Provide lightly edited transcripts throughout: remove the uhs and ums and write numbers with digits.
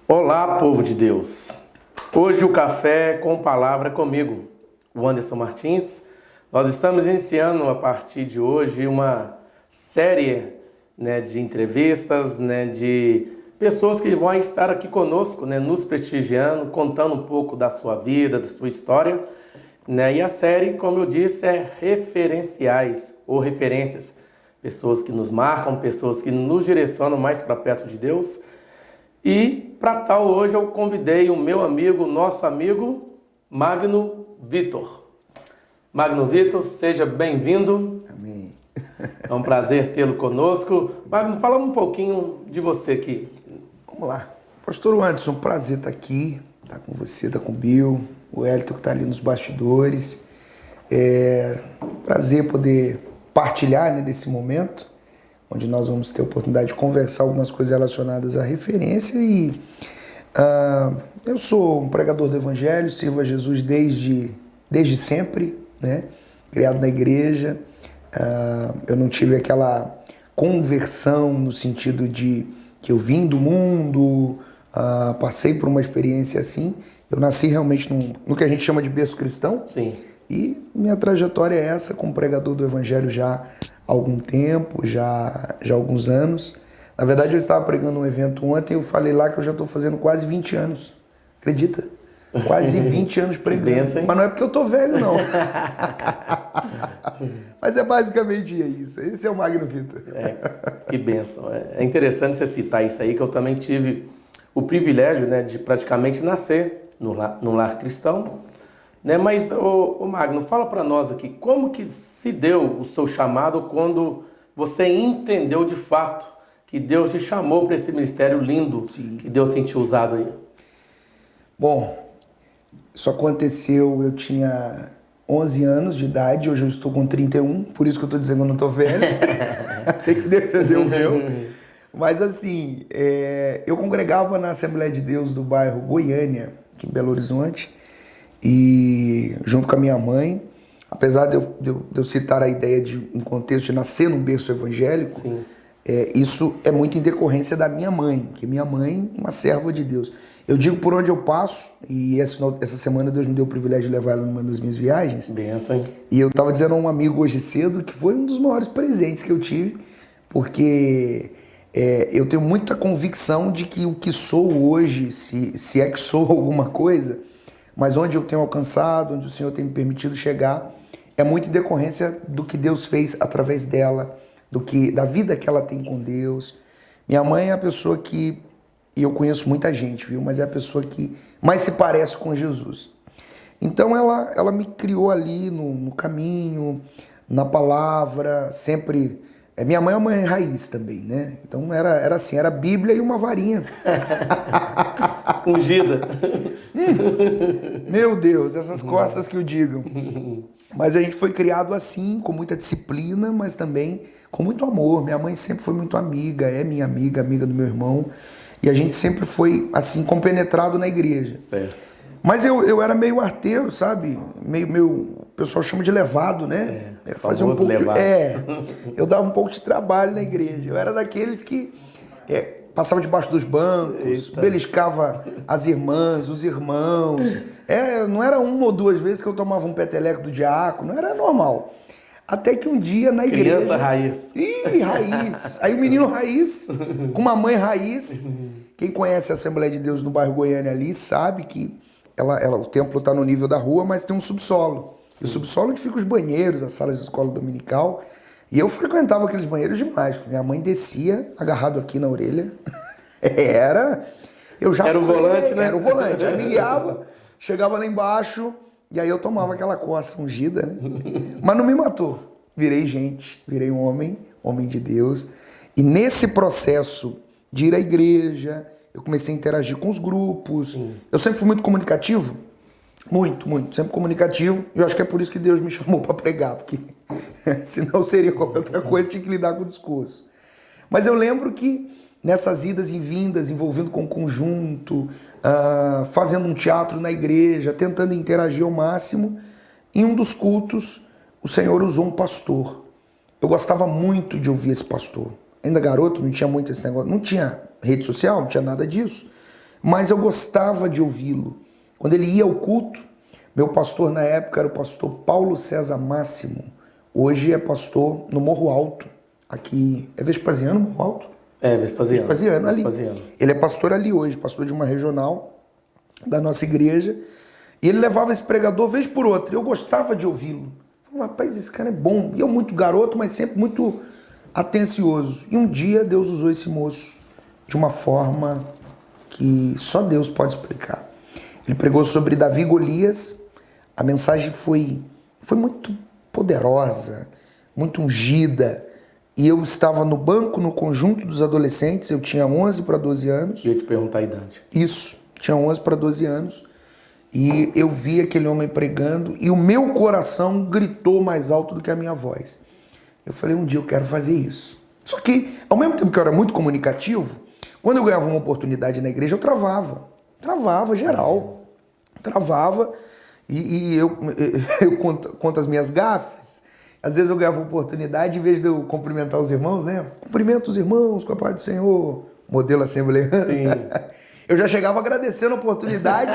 Olá, povo de Deus! Hoje o café com palavra é comigo, o Anderson Martins. Nós estamos iniciando a partir de hoje uma série, de entrevistas, de pessoas que vão estar aqui conosco, nos prestigiando, contando um pouco da sua vida, da sua história. E a série, como eu disse, é referenciais ou referências. Pessoas que nos marcam, pessoas que nos direcionam mais para perto de Deus. E para tal, hoje eu convidei o meu amigo, nosso amigo, Magno Vitor. Magno Vitor, seja bem-vindo. Amém. É um prazer tê-lo conosco. Magno, fala um pouquinho de você aqui. Vamos lá. Pastor Anderson, um prazer estar aqui, estar com você, estar com o Bill, o Elton que está ali nos bastidores. É um prazer poder partilhar desse momento, onde nós vamos ter a oportunidade de conversar algumas coisas relacionadas à referência. E eu sou um pregador do Evangelho, sirvo a Jesus desde sempre, criado na igreja. Eu não tive aquela conversão no sentido de que eu vim do mundo, passei por uma experiência assim. Eu nasci realmente no que a gente chama de berço cristão. Sim. E minha trajetória é essa, como pregador do Evangelho já há algum tempo, já há alguns anos. Na verdade, eu estava pregando um evento ontem e eu falei lá que eu já estou fazendo quase 20 anos. Acredita? Quase 20 anos pregando. Benção, hein? Mas não é porque eu estou velho, não. Mas é basicamente isso. Esse é o Magno Vitor. Que bênção. É interessante você citar isso aí, que eu também tive o privilégio, de praticamente nascer num lar cristão. Mas, ô Magno, fala para nós aqui, como que se deu o seu chamado quando você entendeu de fato que Deus te chamou para esse ministério lindo. Sim. Que Deus tem te usado aí? Bom, isso aconteceu, eu tinha 11 anos de idade, hoje eu estou com 31, por isso que eu estou dizendo que eu não estou velho. Tem que defender o meu. Mas assim, eu congregava na Assembleia de Deus do bairro Goiânia, aqui em Belo Horizonte, e junto com a minha mãe, apesar de eu citar a ideia de um contexto de nascer num berço evangélico, isso é muito em decorrência da minha mãe, que minha mãe é uma serva de Deus. Eu digo por onde eu passo, e essa semana Deus me deu o privilégio de levar ela numa das minhas viagens. Benção. E eu estava dizendo a um amigo hoje cedo que foi um dos maiores presentes que eu tive, porque eu tenho muita convicção de que o que sou hoje, se é que sou alguma coisa, mas onde eu tenho alcançado, onde o Senhor tem me permitido chegar, é muito em decorrência do que Deus fez através dela, da vida que ela tem com Deus. Minha mãe é a pessoa que, e eu conheço muita gente, viu? Mas é a pessoa que mais se parece com Jesus. Então ela me criou ali no caminho, na palavra, sempre. Minha mãe é uma mãe raiz também, Então era assim, era a Bíblia e uma varinha. Ungida. Meu Deus, essas costas que o digam. Mas a gente foi criado assim, com muita disciplina, mas também com muito amor. Minha mãe sempre foi muito amiga, é minha amiga, amiga do meu irmão. E a gente sempre foi, assim, compenetrado na igreja. Certo. Mas eu era meio arteiro, sabe? O pessoal chama de levado, Fazia um pouco levado. Eu dava um pouco de trabalho na igreja. Eu era daqueles que passava debaixo dos bancos, beliscava as irmãs, os irmãos. Não era uma ou duas vezes que eu tomava um peteleco do diácono, era normal. Até que um dia na igreja... Criança raiz. Ih, raiz. Aí o menino raiz, com uma mãe raiz. Quem conhece a Assembleia de Deus no bairro Goiânia ali sabe que o templo está no nível da rua, mas tem um subsolo. E o subsolo onde ficam os banheiros, as salas de escola dominical. E eu frequentava aqueles banheiros demais, porque minha mãe descia agarrado aqui na orelha. Era o volante, Era o volante. Aí me guiava, chegava lá embaixo, e aí eu tomava aquela coça ungida, Mas não me matou. Virei gente, virei um homem de Deus. E nesse processo de ir à igreja, eu comecei a interagir com os grupos. Eu sempre fui muito comunicativo. Muito, muito. Sempre comunicativo. E eu acho que é por isso que Deus me chamou para pregar, porque senão seria qualquer outra coisa, tinha que lidar com o discurso. Mas eu lembro que nessas idas e vindas, envolvendo com o conjunto, fazendo um teatro na igreja, tentando interagir ao máximo, em um dos cultos, o Senhor usou um pastor. Eu gostava muito de ouvir esse pastor. Ainda garoto, não tinha muito esse negócio, não tinha rede social, não tinha nada disso. mas eu gostava de ouvi-lo. Quando ele ia ao culto, meu pastor na época era o pastor Paulo César Máximo. Hoje é pastor no Morro Alto. Aqui, é Vespasiano, Morro Alto? É, Vespasiano. Vespasiano, ali. Vespasiano. Ele é pastor ali hoje, pastor de uma regional da nossa igreja. E ele levava esse pregador vez por outra. Eu gostava de ouvi-lo. Rapaz, esse cara é bom. E eu muito garoto, mas sempre muito atencioso. E um dia Deus usou esse moço de uma forma que só Deus pode explicar. Ele pregou sobre Davi e Golias. A mensagem foi muito poderosa, muito ungida. E eu estava no banco, no conjunto dos adolescentes. Eu tinha 11 para 12 anos. Eu ia te perguntar a idade. Isso, tinha 11 para 12 anos. E eu vi aquele homem pregando e o meu coração gritou mais alto do que a minha voz. Eu falei, um dia eu quero fazer isso. Só que, ao mesmo tempo que eu era muito comunicativo, quando eu ganhava uma oportunidade na igreja, eu travava. Travava, geral. Travava. E eu conto as minhas gafes. Às vezes eu ganhava uma oportunidade, em vez de eu cumprimentar os irmãos, né? Cumprimento os irmãos com a paz do Senhor. Modelo assembleano. Sim. Eu já chegava agradecendo a oportunidade,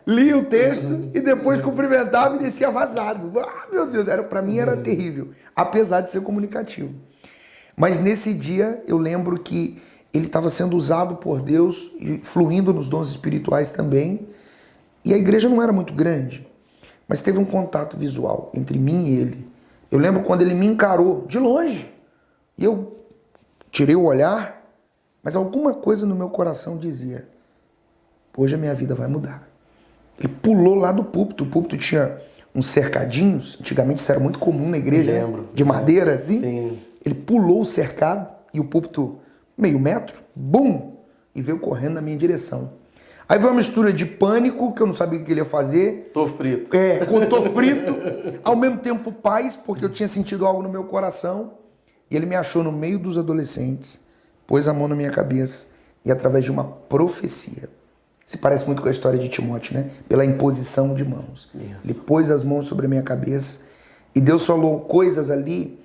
lia o texto e depois cumprimentava e descia vazado. Ah, meu Deus, para mim era terrível, apesar de ser comunicativo. Mas nesse dia eu lembro que ele estava sendo usado por Deus e fluindo nos dons espirituais também. E a igreja não era muito grande, mas teve um contato visual entre mim e ele. Eu lembro quando ele me encarou de longe e eu tirei o olhar. Mas alguma coisa no meu coração dizia, hoje a minha vida vai mudar. Ele pulou lá do púlpito. O púlpito tinha uns cercadinhos. Antigamente isso era muito comum na igreja. Lembro. Né? De madeira, assim. Sim. Ele pulou o cercado e o púlpito, meio metro, bum! E veio correndo na minha direção. Aí veio uma mistura de pânico, que eu não sabia o que ele ia fazer. Tô frito. Tô frito. Ao mesmo tempo paz, porque eu tinha sentido algo no meu coração. E ele me achou no meio dos adolescentes. Pôs a mão na minha cabeça e através de uma profecia. Se parece muito com a história de Timóteo, né? Pela imposição de mãos. Isso. Ele pôs as mãos sobre a minha cabeça e Deus falou coisas ali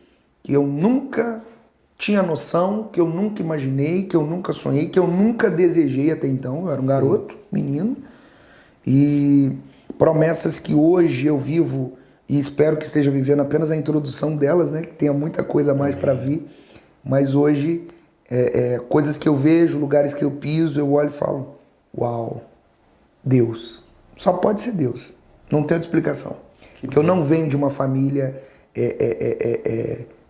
que eu nunca tinha noção, que eu nunca imaginei, que eu nunca sonhei, que eu nunca desejei até então. Eu era um garoto, menino. E promessas que hoje eu vivo e espero que esteja vivendo apenas a introdução delas, né? Que tenha muita coisa a mais para vir. Mas hoje... coisas que eu vejo, lugares que eu piso, eu olho e falo, uau, Deus. Só pode ser Deus. Não tem outra explicação. Porque eu não venho de uma família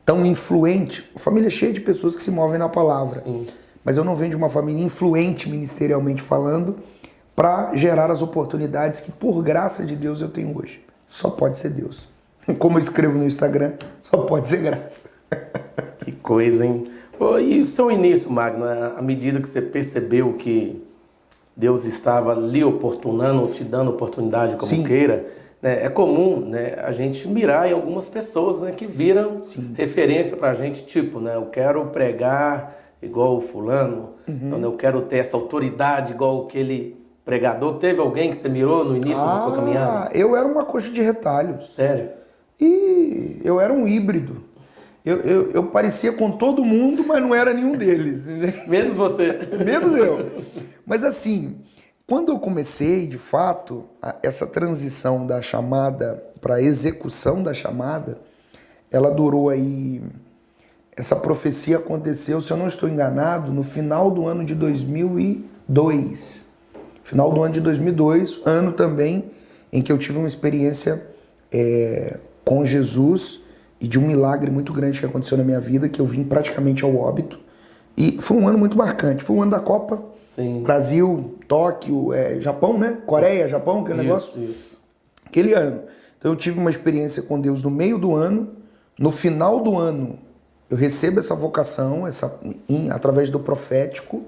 tão influente. Uma família cheia de pessoas que se movem na palavra. Sim. Mas eu não venho de uma família influente ministerialmente falando para gerar as oportunidades que, por graça de Deus, eu tenho hoje. Só pode ser Deus. Como eu escrevo no Instagram, só pode ser graça. Que coisa, hein? E o seu início, Magno, à medida que você percebeu que Deus estava lhe oportunando, te dando oportunidade como Sim. queira, né? É comum, né, a gente mirar em algumas pessoas, né, que viram Sim. referência pra gente, tipo, né, eu quero pregar igual o fulano, então, eu quero ter essa autoridade igual aquele pregador. Teve alguém que você mirou no início da sua caminhada? Eu era uma coxa de retalhos. Sério? E eu era um híbrido. Eu parecia com todo mundo, mas não era nenhum deles. Menos você. Menos eu. Mas assim, quando eu comecei, de fato, essa transição da chamada para a execução da chamada, ela durou aí... Essa profecia aconteceu, se eu não estou enganado, no final do ano de 2002. Final do ano de 2002, ano também em que eu tive uma experiência com Jesus... e de um milagre muito grande que aconteceu na minha vida, que eu vim praticamente ao óbito. E foi um ano muito marcante. Foi um ano da Copa. Sim. Brasil, Tóquio, Japão, né? Coreia, Japão, aquele negócio. Isso. Aquele ano. Então eu tive uma experiência com Deus no meio do ano. No final do ano, eu recebo essa vocação, através do profético.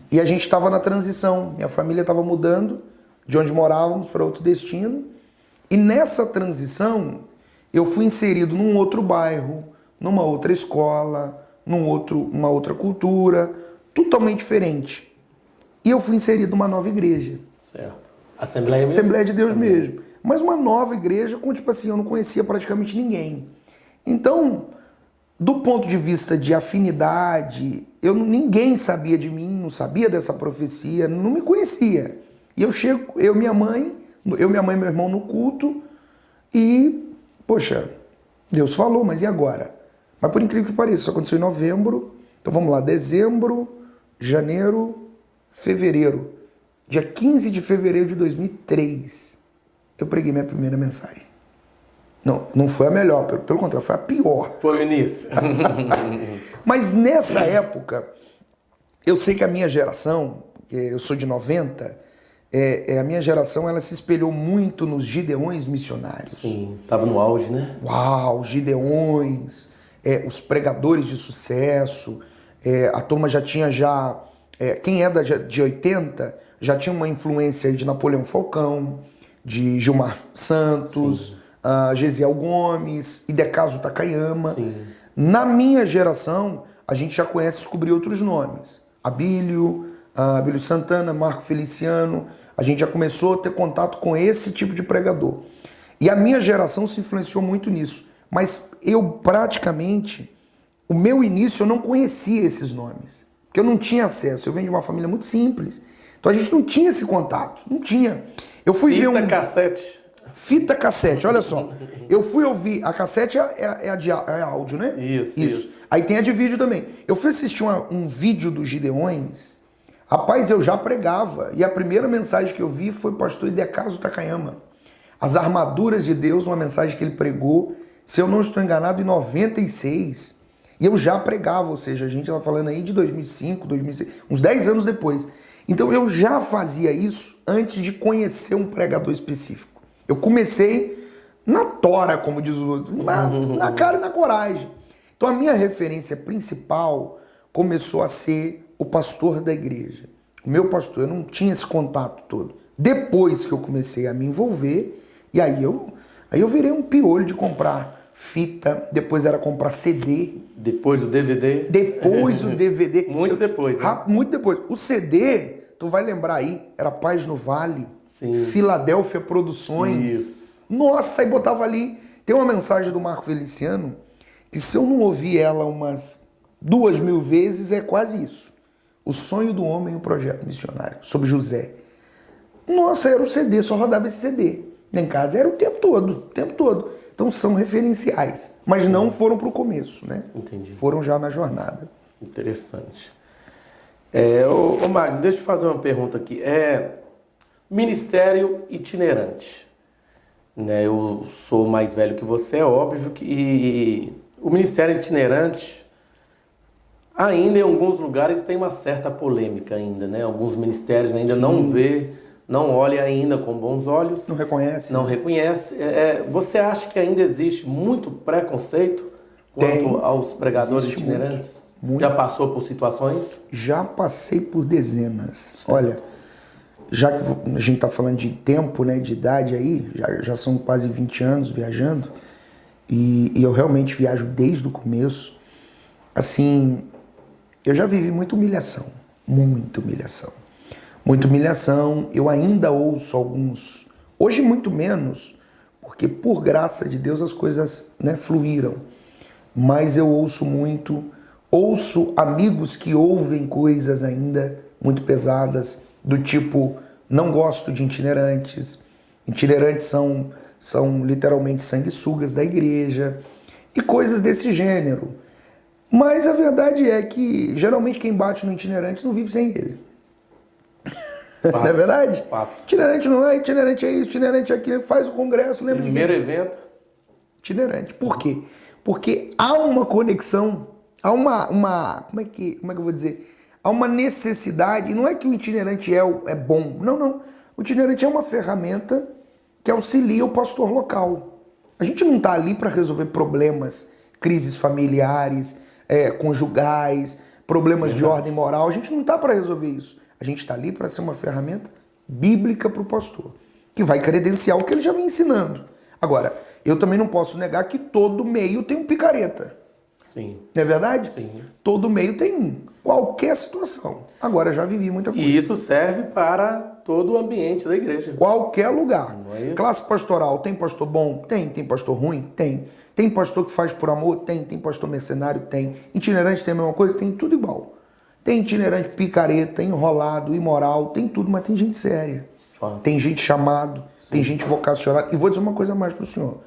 E a gente estava na transição. Minha família estava mudando de onde morávamos para outro destino. E nessa transição... eu fui inserido num outro bairro, numa outra escola, uma outra cultura, totalmente diferente. E eu fui inserido numa nova igreja. Certo. Assembleia mesmo? Assembleia de Deus mesmo. Mas uma nova igreja com, tipo assim, eu não conhecia praticamente ninguém. Então, Do ponto de vista de afinidade, ninguém sabia de mim, não sabia dessa profecia, não me conhecia. E eu chego, minha mãe e meu irmão no culto e, poxa, Deus falou, mas e agora? Mas por incrível que pareça, isso aconteceu em novembro, então vamos lá, dezembro, janeiro, fevereiro. Dia 15 de fevereiro de 2003, eu preguei minha primeira mensagem. Não foi a melhor, pelo contrário, foi a pior. Foi o início. Mas nessa época, eu sei que a minha geração, eu sou de 90, a minha geração ela se espelhou muito nos Gideões missionários. Sim, tava no auge, né? Uau, Gideões, os pregadores de sucesso, a turma já tinha quem é de 80 já tinha uma influência de Napoleão Falcão, de Gilmar Santos, Gesiel Gomes, Idecaso Takayama. Sim. Na minha geração, a gente já descobriu outros nomes. Abílio Santana, Marco Feliciano. A gente já começou a ter contato com esse tipo de pregador. E a minha geração se influenciou muito nisso. Mas eu praticamente, o meu início, eu não conhecia esses nomes. Porque eu não tinha acesso. Eu venho de uma família muito simples. Então a gente não tinha esse contato. Não tinha. Eu fui ver cassete. Fita cassete, olha só. Eu fui ouvir, a cassete é áudio, né? Isso. Aí tem a de vídeo também. Eu fui assistir um vídeo dos Gideões, rapaz, eu já pregava. E a primeira mensagem que eu vi foi o pastor Idecaso Takayama. As armaduras de Deus, uma mensagem que ele pregou, se eu não estou enganado, em 96. E eu já pregava, ou seja, a gente estava falando aí de 2005, 2006, uns 10 anos depois. Então eu já fazia isso antes de conhecer um pregador específico. Eu comecei na tora, como diz o outro, na cara e na coragem. Então a minha referência principal começou a ser o pastor da igreja. O meu pastor, eu não tinha esse contato todo. Depois que eu comecei a me envolver, e aí eu virei um piolho de comprar fita, depois era comprar CD. Depois do DVD? Depois do DVD. Muito depois, né? Muito depois. O CD, tu vai lembrar aí, era Paz no Vale. Sim. Filadélfia Produções. Isso. Nossa, aí botava ali. Tem uma mensagem do Marco Feliciano que se eu não ouvir ela umas 2000 vezes, é quase isso. O sonho do homem e o projeto missionário, sobre José. Nossa, era o CD, só rodava esse CD. Lá em casa era o tempo todo. Então são referenciais, mas não foram para o começo, né? Entendi. Foram já na jornada. Interessante. Ô Magno, deixa eu fazer uma pergunta aqui. Ministério itinerante. Né? Eu sou mais velho que você, é óbvio que o ministério itinerante ainda em alguns lugares tem uma certa polêmica ainda, né? Alguns ministérios ainda não olham ainda com bons olhos. Não reconhece. Não reconhece. Você acha que ainda existe muito preconceito quanto aos pregadores itinerantes? Muito. Já passou por situações? Já passei por dezenas. Certo. Olha, já que a gente está falando de tempo, né, de idade aí, já são quase 20 anos viajando, e eu realmente viajo desde o começo. Assim, eu já vivi muita humilhação. Muita humilhação. Eu ainda ouço alguns, hoje muito menos, porque por graça de Deus as coisas, né, fluíram. Mas eu ouço amigos que ouvem coisas ainda muito pesadas, do tipo, não gosto de itinerantes. Itinerantes são literalmente sanguessugas da igreja e coisas desse gênero. Mas a verdade é que geralmente quem bate no itinerante não vive sem ele. Não é verdade? Fato. Itinerante não é, itinerante é isso, itinerante é aquilo, faz o congresso, lembra de primeiro evento? Itinerante. Por quê? Porque há uma conexão, há uma como é que eu vou dizer? Há uma necessidade, não é que o itinerante é bom, não. O itinerante é uma ferramenta que auxilia o pastor local. A gente não está ali para resolver problemas, crises familiares, conjugais, problemas de ordem moral. A gente não está para resolver isso. A gente está ali para ser uma ferramenta bíblica para o pastor, que vai credenciar o que ele já vem ensinando. Agora, eu também não posso negar que todo meio tem um picareta. Sim. Não é verdade? Sim. Todo meio tem um. Qualquer situação. Agora, já vivi muita coisa. E isso serve para todo o ambiente da igreja. Qualquer lugar. Não é isso? Classe pastoral, tem pastor bom? Tem. Tem pastor ruim? Tem. Tem pastor que faz por amor? Tem. Tem pastor mercenário? Tem. Itinerante tem a mesma coisa? Tem tudo igual. Tem itinerante picareta, enrolado, imoral, tem tudo, mas tem gente séria. Fato. Tem gente chamado, tem gente vocacionada. E vou dizer uma coisa mais para o senhor.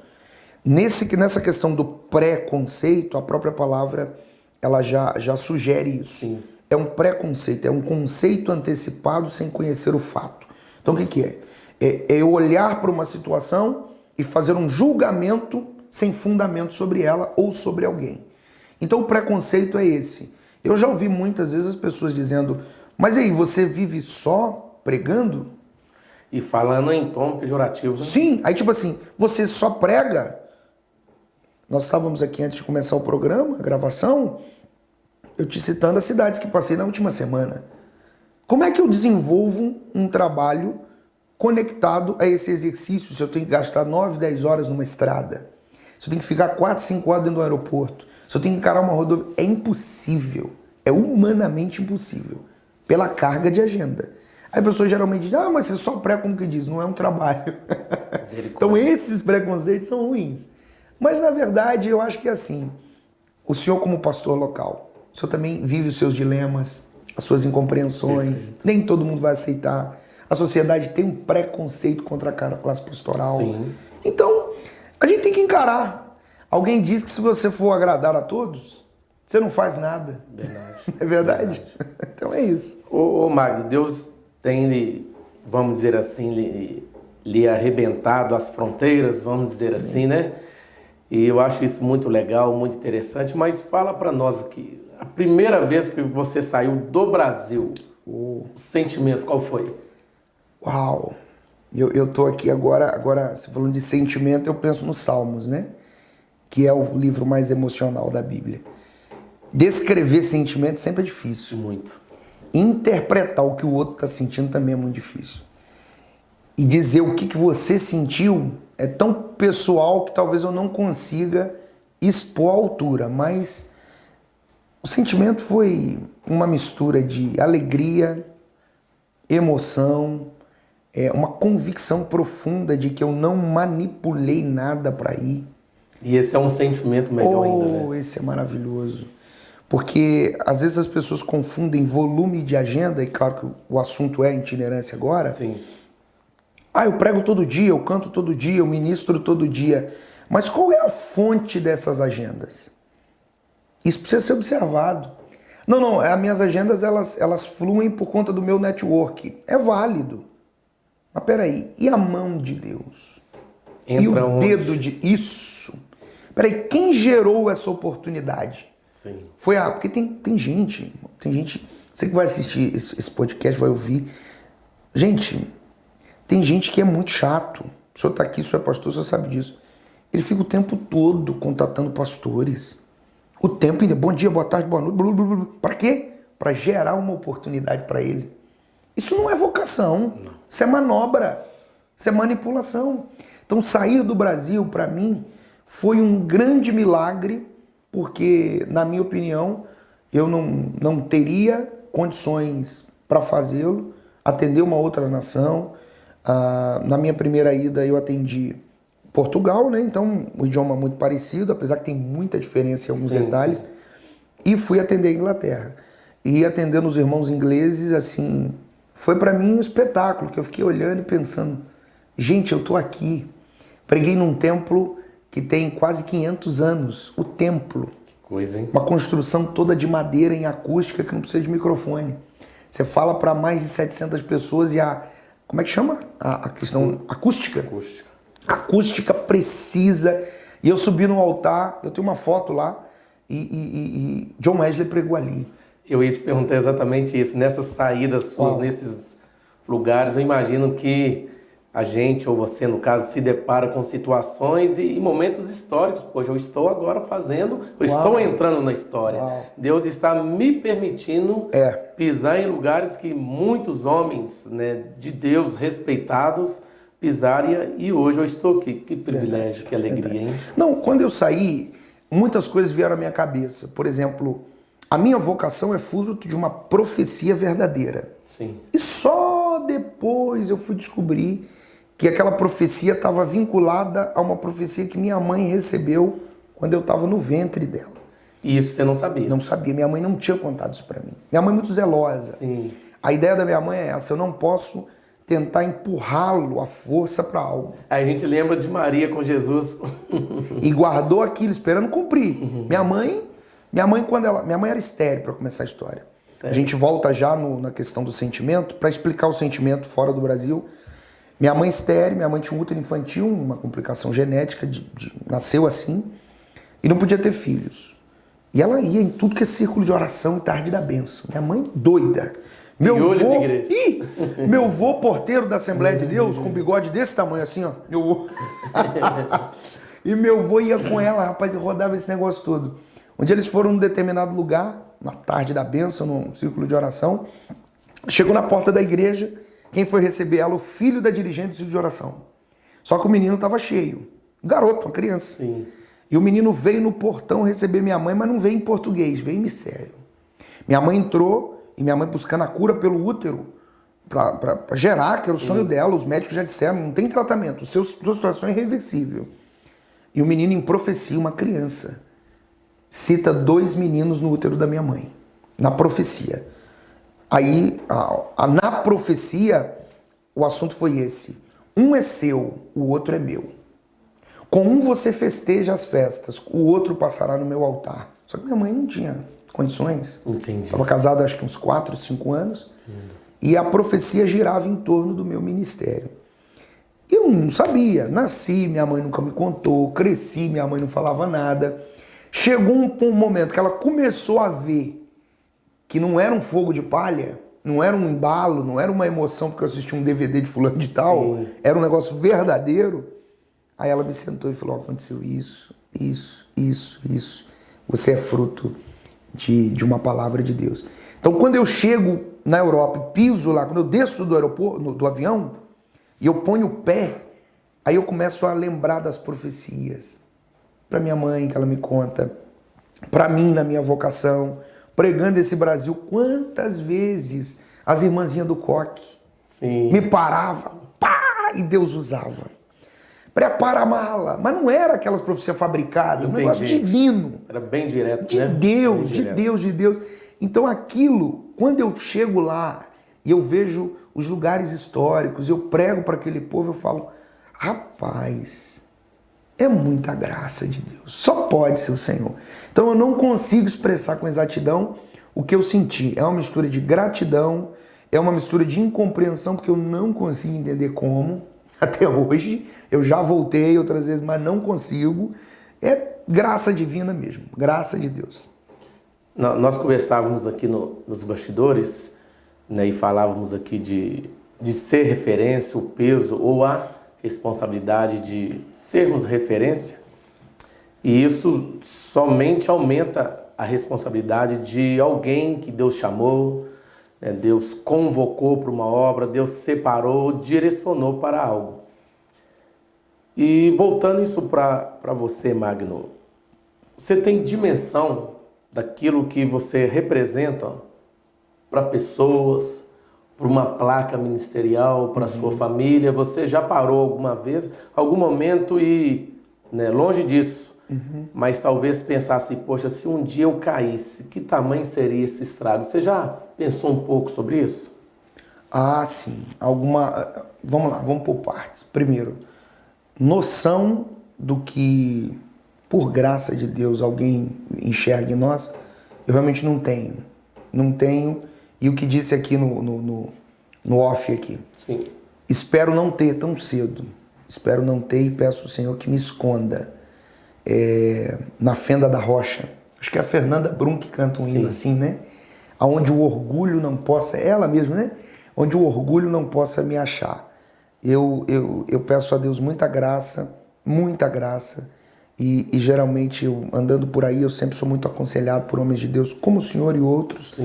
Nessa questão do preconceito, a própria palavra ela já sugere isso. Sim. É um preconceito, é um conceito antecipado sem conhecer o fato. Então o que é? É eu olhar para uma situação e fazer um julgamento sem fundamento sobre ela ou sobre alguém. Então o preconceito é esse. Eu já ouvi muitas vezes as pessoas dizendo, mas aí, você vive só pregando? E falando em tom pejorativo. Né? Sim, aí tipo assim, você só prega? Nós estávamos aqui antes de começar o programa, a gravação, eu te citando as cidades que passei na última semana. Como é que eu desenvolvo um trabalho conectado a esse exercício se eu tenho que gastar 9, 10 horas numa estrada? Se eu tenho que ficar 4, 5 horas dentro do aeroporto? Se eu tenho que encarar uma rodovia? É impossível. É humanamente impossível. Pela carga de agenda. Aí a pessoa geralmente diz, mas você só prega como que diz, não é um trabalho. Então esses preconceitos são ruins. Mas na verdade eu acho que é assim, o senhor como pastor local, o senhor também vive os seus dilemas, as suas incompreensões, Perfeito. Nem todo mundo vai aceitar. A sociedade tem um preconceito contra a classe pastoral. Sim. Então, a gente tem que encarar. Alguém diz que se você for agradar a todos, você não faz nada. Verdade. É verdade? Então é isso. Ô Magno, Deus tem, vamos dizer assim, lhe arrebentado as fronteiras, vamos dizer assim, né? E eu acho isso muito legal, muito interessante, mas fala para nós aqui, a primeira vez que você saiu do Brasil, o sentimento qual foi? Uau! Eu tô aqui agora, você falando de sentimento, eu penso nos Salmos, né? Que é o livro mais emocional da Bíblia. Descrever sentimento sempre é difícil. Muito. Interpretar o que o outro está sentindo também é muito difícil. E dizer o que você sentiu é tão pessoal que talvez eu não consiga expor à altura, mas o sentimento foi uma mistura de alegria, emoção, uma convicção profunda de que eu não manipulei nada para ir. E esse é um sentimento melhor ainda, né? Esse é maravilhoso. Porque às vezes as pessoas confundem volume de agenda, e claro que o assunto é itinerância agora. Sim. Eu prego todo dia, eu canto todo dia, eu ministro todo dia. Mas qual é a fonte dessas agendas? Isso precisa ser observado. Não, as minhas agendas elas fluem por conta do meu network. É válido. Mas peraí, e a mão de Deus? Entra e o onde? dedo de... Isso. Peraí, quem gerou essa oportunidade? Sim. Foi porque tem gente, você que vai assistir esse podcast, vai ouvir. Gente, tem gente que é muito chato. O senhor está aqui, o senhor é pastor, o senhor sabe disso. Ele fica o tempo todo contatando pastores. O tempo inteiro. Bom dia, boa tarde, boa noite. Para quê? Para gerar uma oportunidade para ele. Isso não é vocação. Não. Isso é manobra. Isso é manipulação. Então, sair do Brasil, para mim, foi um grande milagre, porque, na minha opinião, eu não teria condições para fazê-lo, atender uma outra nação. Na minha primeira ida, eu atendi Portugal, né? Então, o idioma é muito parecido, apesar que tem muita diferença em alguns detalhes. Sim. E fui atender a Inglaterra. E atendendo os irmãos ingleses, assim, foi para mim um espetáculo, que eu fiquei olhando e pensando, gente, eu tô aqui. Preguei num templo que tem quase 500 anos, o templo. Que coisa, hein? Uma construção toda de madeira em acústica que não precisa de microfone. Você fala para mais de 700 pessoas e como é que chama? A questão acústica. Acústica. Acústica precisa. E eu subi no altar, eu tenho uma foto lá, e John Wesley pregou ali. Eu ia te perguntar exatamente isso. Nessas saídas suas, nesses lugares, eu imagino que a gente, ou você no caso, se depara com situações e momentos históricos. Poxa, eu estou agora estou entrando na história. Deus está me permitindo pisar em lugares que muitos homens, né, de Deus respeitados pisaram, e hoje eu estou aqui. Que privilégio, que alegria, hein? Não, quando eu saí, muitas coisas vieram à minha cabeça. Por exemplo, a minha vocação é fruto de uma profecia verdadeira. Sim. E só Só depois eu fui descobrir que aquela profecia estava vinculada a uma profecia que minha mãe recebeu quando eu estava no ventre dela. E isso você não sabia? Não sabia. Minha mãe não tinha contado isso para mim. Minha mãe é muito zelosa. Sim. A ideia da minha mãe é essa: eu não posso tentar empurrá-lo à força para algo. Aí a gente lembra de Maria com Jesus. E guardou aquilo esperando cumprir. Minha mãe era estéril, para começar a história. Sério? A gente volta já na questão do sentimento, para explicar o sentimento fora do Brasil. Minha mãe estéril, minha mãe tinha um útero infantil, uma complicação genética, nasceu assim, e não podia ter filhos. E ela ia em tudo que é círculo de oração e tarde da bênção. Minha mãe doida. Meu vô porteiro da Assembleia de Deus, com bigode desse tamanho assim, ó. Meu vô. E meu vô ia com ela, rapaz, e rodava esse negócio todo. Um dia eles foram num determinado lugar, na tarde da bênção, num círculo de oração. Chegou na porta da igreja, quem foi receber ela? O filho da dirigente do círculo de oração. Só que o menino estava cheio. Um garoto, uma criança. Sim. E o menino veio no portão receber minha mãe, mas não veio em português, veio em mistério. Minha mãe entrou, e minha mãe buscando a cura pelo útero, para gerar, que era o sonho dela. Os médicos já disseram, não tem tratamento, sua situação é irreversível. E o menino em profecia, uma criança, cita 2 meninos no útero da minha mãe, na profecia. Aí, na profecia, o assunto foi esse: um é seu, o outro é meu. Com um você festeja as festas, o outro passará no meu altar. Só que minha mãe não tinha condições. Entendi. Estava casada acho que uns 4, 5 anos. Entendi. E a profecia girava em torno do meu ministério. Eu não sabia. Nasci, minha mãe nunca me contou. Cresci, minha mãe não falava nada. Chegou um momento que ela começou a ver que não era um fogo de palha, não era um embalo, não era uma emoção porque eu assisti um DVD de fulano de tal, Sim. Era um negócio verdadeiro. Aí ela me sentou e falou: aconteceu isso. Você é fruto de uma palavra de Deus. Então, quando eu chego na Europa, piso lá, quando eu desço do aeroporto, do avião, e eu ponho o pé, aí eu começo a lembrar das profecias. Para minha mãe, que ela me conta, para mim, na minha vocação, pregando esse Brasil, quantas vezes as irmãzinhas do coque me paravam, e Deus usava. Prepara a mala. Mas não era aquelas profecias fabricadas, um negócio divino. Era bem direto, de Deus, de Deus. Então aquilo, quando eu chego lá e eu vejo os lugares históricos, eu prego para aquele povo, eu falo: rapaz, é muita graça de Deus. Só pode ser o Senhor. Então eu não consigo expressar com exatidão o que eu senti. É uma mistura de gratidão, é uma mistura de incompreensão, porque eu não consigo entender como. Até hoje, eu já voltei outras vezes, mas não consigo. É graça divina mesmo, graça de Deus. Nós conversávamos aqui nos bastidores, né, e falávamos aqui de ser referência, o peso ou a responsabilidade de sermos referência. E isso somente aumenta a responsabilidade de alguém que Deus chamou, Deus convocou para uma obra, Deus separou, direcionou para algo. E voltando isso para você, Magno, você tem dimensão daquilo que você representa para pessoas, para uma placa ministerial, para a sua família? Você já parou alguma vez, algum momento e, né, longe disso, mas talvez pensasse: poxa, se um dia eu caísse, que tamanho seria esse estrago? Você já pensou um pouco sobre isso? Ah, sim. Vamos lá, vamos por partes. Primeiro, noção do que, por graça de Deus, alguém enxerga em nós, eu realmente não tenho. Não tenho. E o que disse aqui no off aqui. Sim. Espero não ter tão cedo. Espero não ter e peço ao Senhor que me esconda na fenda da rocha. Acho que é a Fernanda Brum que canta um hino assim, né? Onde o orgulho não possa, ela mesma, né? Onde o orgulho não possa me achar. Eu peço a Deus muita graça, e geralmente eu, andando por aí, eu sempre sou muito aconselhado por homens de Deus, como o senhor e outros,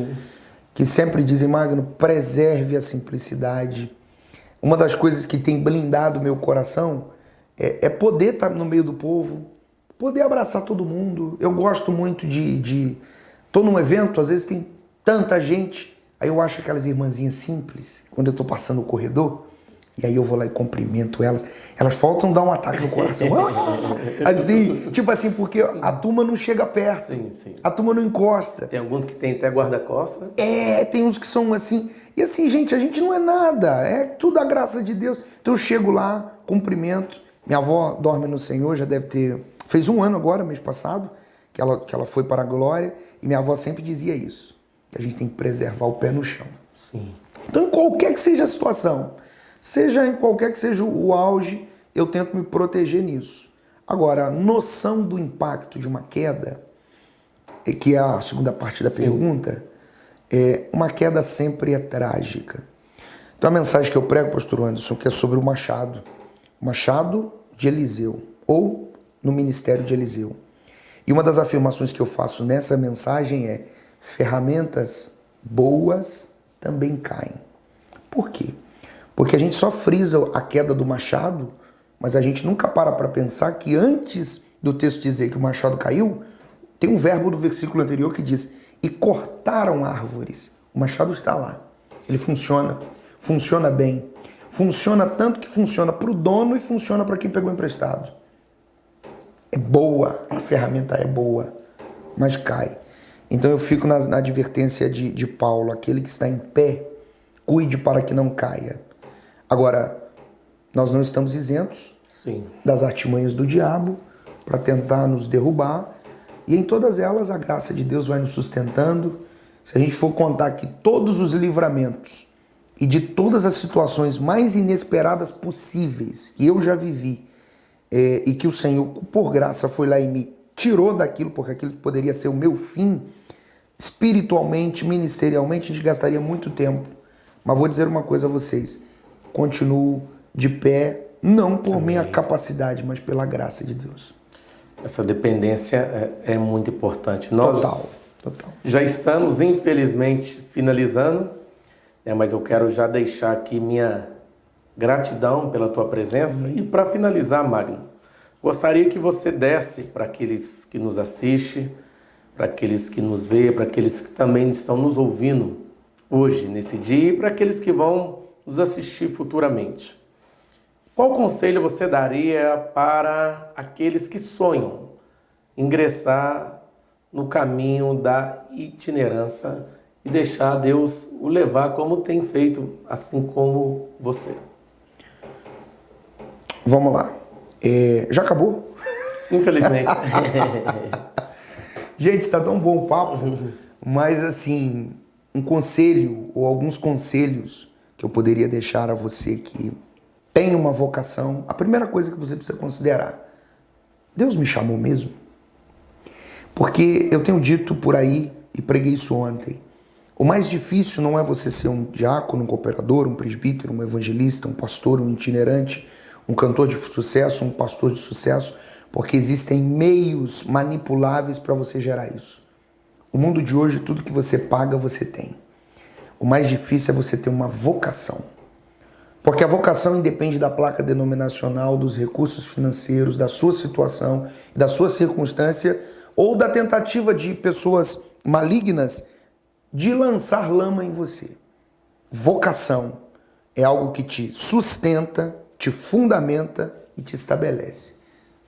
que sempre dizem: Magno, preserve a simplicidade. Uma das coisas que tem blindado o meu coração é poder estar no meio do povo, poder abraçar todo mundo. Eu gosto muito tô num evento, às vezes tem tanta gente, Aí eu acho aquelas irmãzinhas simples, quando eu tô passando no corredor, e aí eu vou lá e cumprimento elas, elas faltam dar um ataque no coração. Assim, tipo assim, porque a turma não chega perto. Sim, sim. A turma não encosta. Tem alguns que tem até guarda-costas, né? Tem uns que são assim. E assim, gente, a gente não é nada. É tudo a graça de Deus. Então eu chego lá, cumprimento. Minha avó dorme no Senhor, já deve ter... Fez 1 ano agora, mês passado, que ela foi para a glória. E minha avó sempre dizia isso. Que a gente tem que preservar o pé no chão. Sim. Então, em qualquer que seja a situação, seja em qualquer que seja o auge, eu tento me proteger nisso. Agora, a noção do impacto de uma queda, que é a segunda parte da pergunta, uma queda sempre é trágica. Então, a mensagem que eu prego, pastor Anderson, que é sobre o machado de Eliseu, ou no ministério de Eliseu. E uma das afirmações que eu faço nessa mensagem é: ferramentas boas também caem. Por quê? Porque a gente só frisa a queda do machado, mas a gente nunca para pensar que antes do texto dizer que o machado caiu, tem um verbo do versículo anterior que diz: e cortaram árvores. O machado está lá. Ele funciona bem. Funciona tanto que funciona para o dono e funciona para quem pegou emprestado. É boa, a ferramenta é boa, mas cai. Então eu fico na advertência de Paulo: aquele que está em pé, cuide para que não caia. Agora, nós não estamos isentos das artimanhas do diabo para tentar nos derrubar, e em todas elas a graça de Deus vai nos sustentando. Se a gente for contar que todos os livramentos e de todas as situações mais inesperadas possíveis que eu já vivi, e que o Senhor, por graça, foi lá e me tirou daquilo, porque aquilo poderia ser o meu fim, espiritualmente, ministerialmente, a gente gastaria muito tempo. Mas vou dizer uma coisa a vocês: continuo de pé, não por minha capacidade, mas pela graça de Deus. Essa dependência é muito importante. Nós Total. já estamos, infelizmente, finalizando, mas eu quero já deixar aqui minha gratidão pela tua presença. E para finalizar, Magno, gostaria que você desse para aqueles que nos assistem, para aqueles que nos veem, para aqueles que também estão nos ouvindo hoje, nesse dia, e para aqueles que vão nos assistir futuramente. Qual conselho você daria para aqueles que sonham ingressar no caminho da itinerância e deixar Deus o levar como tem feito, assim como você? Vamos lá. Já acabou? Infelizmente. Gente, tá tão bom o papo, mas assim, um conselho ou alguns conselhos que eu poderia deixar a você que tem uma vocação. A primeira coisa que você precisa considerar: Deus me chamou mesmo? Porque eu tenho dito por aí, e preguei isso ontem, o mais difícil não é você ser um diácono, um cooperador, um presbítero, um evangelista, um pastor, um itinerante, um cantor de sucesso, um pastor de sucesso, porque existem meios manipuláveis para você gerar isso. O mundo de hoje, tudo que você paga, você tem. O mais difícil é você ter uma vocação. Porque a vocação independe da placa denominacional, dos recursos financeiros, da sua situação, da sua circunstância, ou da tentativa de pessoas malignas de lançar lama em você. Vocação é algo que te sustenta, te fundamenta e te estabelece.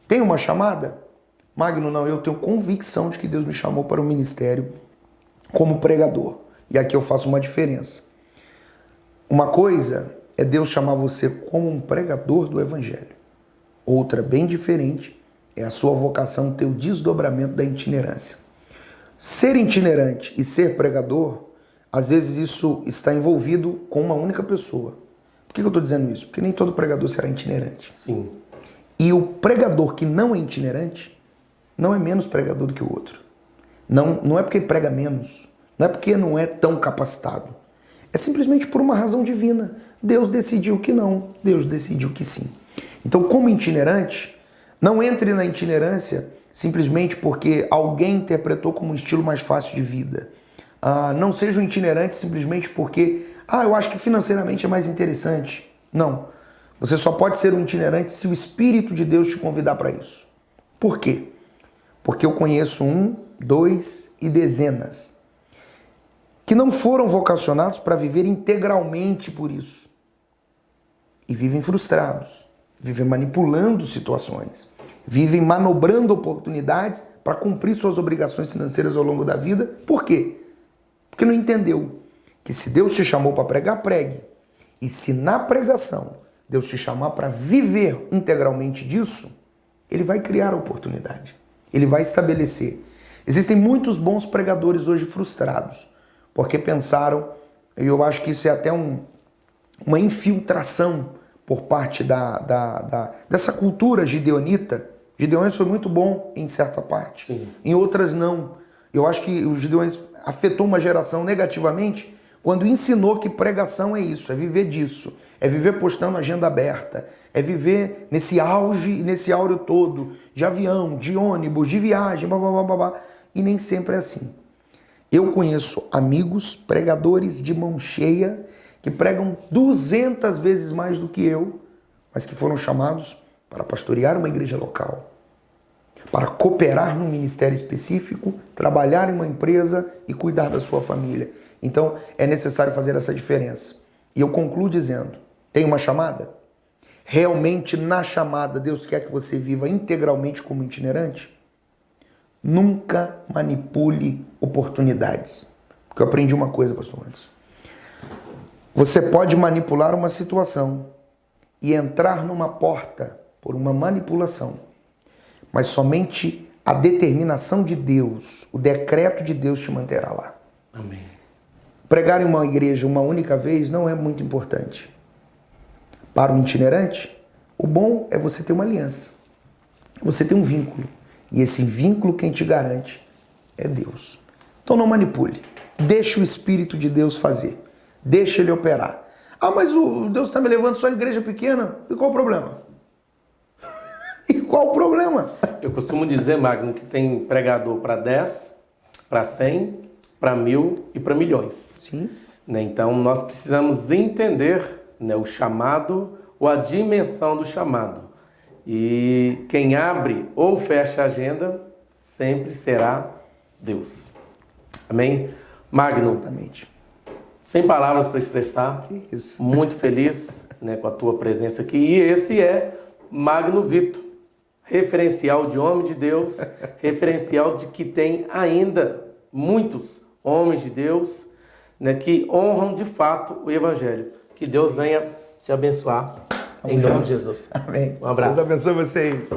Tem uma chamada? Magno, não, eu tenho convicção de que Deus me chamou para o ministério como pregador. E aqui eu faço uma diferença. Uma coisa é Deus chamar você como um pregador do evangelho. Outra, bem diferente, é a sua vocação ter o desdobramento da itinerância. Ser itinerante e ser pregador, às vezes isso está envolvido com uma única pessoa. Por que eu estou dizendo isso? Porque nem todo pregador será itinerante. Sim. E o pregador que não é itinerante não é menos pregador do que o outro. Não é porque ele prega menos. Não é porque não é tão capacitado. É simplesmente por uma razão divina. Deus decidiu que não. Deus decidiu que sim. Então, como itinerante, não entre na itinerância simplesmente porque alguém interpretou como um estilo mais fácil de vida. Não seja um itinerante simplesmente porque, eu acho que financeiramente é mais interessante. Não. Você só pode ser um itinerante se o Espírito de Deus te convidar para isso. Por quê? Porque eu conheço 1, 2 e dezenas que não foram vocacionados para viver integralmente por isso. E vivem frustrados, vivem manipulando situações, vivem manobrando oportunidades para cumprir suas obrigações financeiras ao longo da vida. Por quê? Porque não entendeu que se Deus te chamou para pregar, pregue. E se na pregação Deus te chamar para viver integralmente disso, Ele vai criar a oportunidade. Ele vai estabelecer. Existem muitos bons pregadores hoje frustrados, porque pensaram, e eu acho que isso é até uma infiltração por parte dessa cultura gideonita. Gideões foi muito bom em certa parte, sim, em outras não. Eu acho que os Gideões afetou uma geração negativamente quando ensinou que pregação é isso, é viver disso, é viver postando agenda aberta, é viver nesse auge, nesse áureo todo, de avião, de ônibus, de viagem, blá, blá, blá, blá, blá. E nem sempre é assim. Eu conheço amigos, pregadores de mão cheia, que pregam 200 vezes mais do que eu, mas que foram chamados para pastorear uma igreja local, para cooperar num ministério específico, trabalhar em uma empresa e cuidar da sua família. Então, é necessário fazer essa diferença. E eu concluo dizendo, tem uma chamada? Realmente, na chamada, Deus quer que você viva integralmente como itinerante? Nunca manipule oportunidades. Porque eu aprendi uma coisa, pastor Anderson. Você pode manipular uma situação e entrar numa porta por uma manipulação, mas somente a determinação de Deus, o decreto de Deus te manterá lá. Amém. Pregar em uma igreja uma única vez não é muito importante. Para o itinerante, o bom é você ter uma aliança. Você ter um vínculo. E esse vínculo quem te garante é Deus. Então não manipule. Deixe o Espírito de Deus fazer. Deixe Ele operar. Ah, mas o Deus está me levando só a igreja pequena? E qual o problema? E qual o problema? Eu costumo dizer, Magno, que tem pregador para 10, para 100, para 1000 e para milhões. Sim. Então, nós precisamos entender, o chamado ou a dimensão do chamado. E quem abre ou fecha a agenda sempre será Deus. Amém? Magno, exatamente. Sem palavras para expressar, isso. Muito feliz com a tua presença aqui. E esse é Magno Vitor, referencial de homem de Deus, referencial de que tem ainda muitos homens de Deus que honram de fato o Evangelho. Que Deus venha te abençoar. Em nome de Jesus. Amém. Um abraço. Deus abençoe vocês.